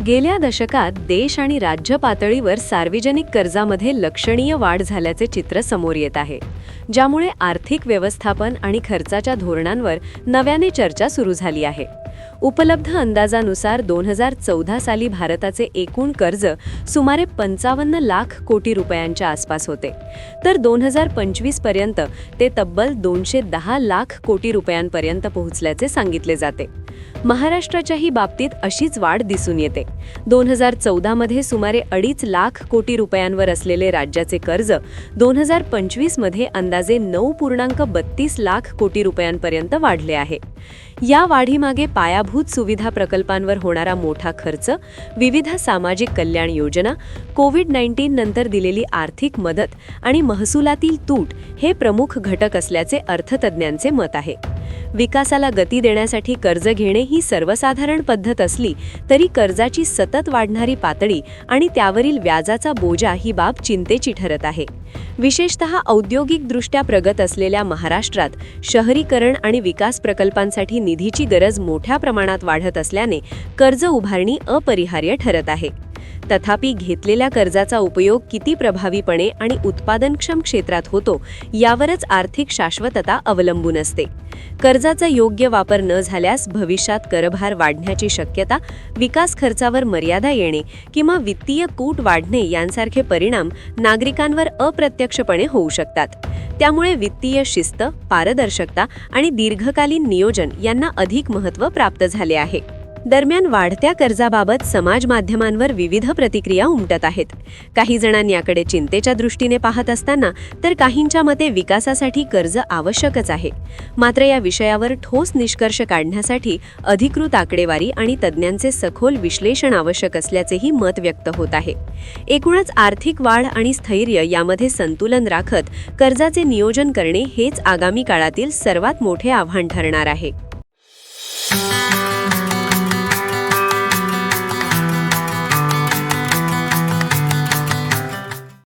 गेल्या दशकात देश आणि राज्य पातळीवर सार्वजनिक कर्जामध्ये लक्षणीय वाढ झाल्याचे चित्र समोर येत आहे, ज्यामुळे आर्थिक व्यवस्थापन आणि खर्चाच्या धोरणांवर नव्याने चर्चा सुरू झाली आहे. उपलब्ध अंदाजानुसार 2014 साली भारताचे एकूण कर्ज सुमारे 55 लाख कोटी रुपयांच्या आसपास होते, तर 2025 पर्यंत ते तब्बल 210 लाख कोटी रुपयांपर्यंत पोहोचल्याचे सांगितले जाते. महाराष्ट्राच्याही बाबतीत अशीच वाढ दिसून येते. 2014 मध्ये सुमारे 2.5 लाख कोटी रुपयांवर असलेले राज्याचे कर्ज 2025 मध्ये अंदाजे 9.32 लाख कोटी रुपयांपर्यंत वाढले आहे. या वाढीमागे पायाभूत सुविधा प्रकल्पांवर होणारा मोठा खर्च, विविध सामाजिक कल्याण योजना, कोविड-19 नंतर दिलेली आर्थिक मदत आणि महसुलातील तूट हे प्रमुख घटक असल्याचे अर्थतज्ज्ञांचे मत आहे. विकासाला गती देण्यासाठी कर्ज घेणे ही सर्वसाधारण पद्धत असली तरी कर्जाची सतत वाढणारी पातळी आणि त्यावरील व्याजाचा बोजा ही बाब चिंतेची ठरत आहे. विशेषतः औद्योगिकदृष्ट्या प्रगत असलेल्या महाराष्ट्रात शहरीकरण आणि विकास प्रकल्पांसाठी निधीची गरज मोठ्या प्रमाणात वाढत असल्याने कर्ज उभारणी अपरिहार्य ठरत आहे. तथापि घेतलेल्या कर्जाचा उपयोग किती प्रभावीपणे आणि उत्पादनक्षम क्षेत्रात होतो यावरच आर्थिक शाश्वतता अवलंबून असते. कर्जाचा योग्य वापर न झाल्यास भविष्यात करभार वाढण्याची शक्यता, विकास खर्चावर मर्यादा येणे किंवा वित्तीय कूट वाढणे यांसारखे परिणाम नागरिकांवर अप्रत्यक्षपणे होऊ शकतात. त्यामुळे वित्तीय शिस्त, पारदर्शकता आणि दीर्घकालीन नियोजन यांना अधिक महत्त्व प्राप्त झाले आहे. दरम्यान वाढत्या कर्जाबाबत समाज माध्यमांवर विविध प्रतिक्रिया उमटत आहेत. काही जणांनी याकडे चिंतेच्या दृष्टीने पाहत असताना तर काहींच्या मते विकासासाठी कर्ज आवश्यकच आहे. मात्र या विषयावर ठोस निष्कर्ष काढण्यासाठी अधिकृत आकडेवारी आणि तज्ज्ञांचे सखोल विश्लेषण आवश्यक असल्याचेही मत व्यक्त होत आहे. एकूणच आर्थिक वाढ आणि स्थैर्य यामध्ये संतुलन राखत कर्जाचे नियोजन करणे हेच आगामी काळातील सर्वात मोठे आव्हान ठरणार आहे.